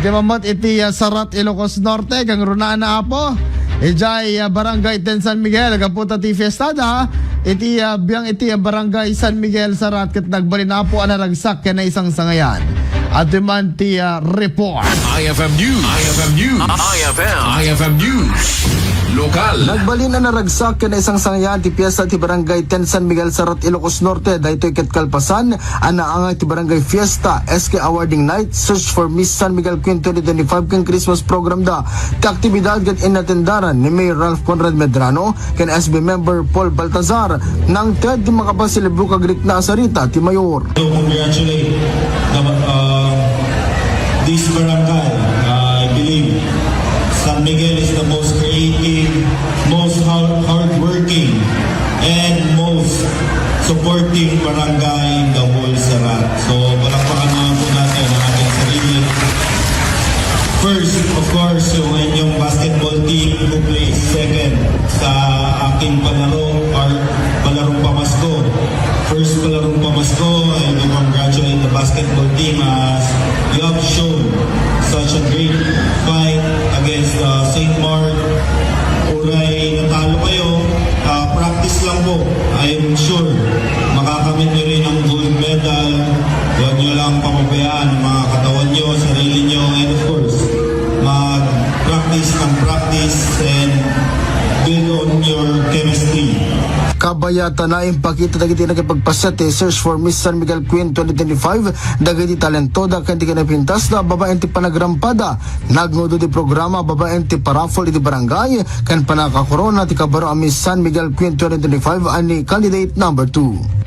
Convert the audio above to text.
Iti mamot iti Sarat Ilocos Norte kang runaan na apo. Ijay Barangay Ten San Miguel kaputa ti fiestada. Iti biyang iti Barangay San Miguel Sarat ket nagbalin na po anaragsak ken isang sangayan. At man ti report. IFM News. IFM News. IFM News. Lokal. Nagbalin na naragsak na isang sangayan ti piyesta ti Barangay Ten San Miguel Sarat Ilocos Norte daytoy ket kalpasan anaangay ti Barangay Fiesta SK Awarding Night Search for Miss San Miguel Queen 2025 ken Christmas program da. Ti aktibidad ket inatendaran ni Mayor Ralph Conrad Medrano ken SB member Paul Baltazar nang ted ti makapasilibro kagrik na asarita ti Mayor. So congratulate this barangay. I believe San Miguel is the most creative, most hardworking, and most supporting barangay in the whole Sarat. So, palakpakan naman po natin ang ating sarili. First, of course, yung inyong basketball team who plays second sa aking palaro or palarong pamasko. First palarong pamasko, I will congratulate the basketball team as you have shown such a great fight against St. Mark. Uray, natalo kayo. Practice lang po. I am sure makakamit nyo rin ang gold medal. Huwag nyo lang papabayaan ang mga katawan nyo, sarili nyo, and of course, mag-practice ng practice and build on your chemistry. Kabayata na impakita dagiti nagipagpaset Search for Miss San Miguel Queen 2025 dagiti talentoda ken ti kinapintas na babaen ti panagrampada nagnudo ti programa babaen ti paraffol iti barangay ken panakakorona ti kabaro a Miss San Miguel Queen 2025 ani candidate number 2.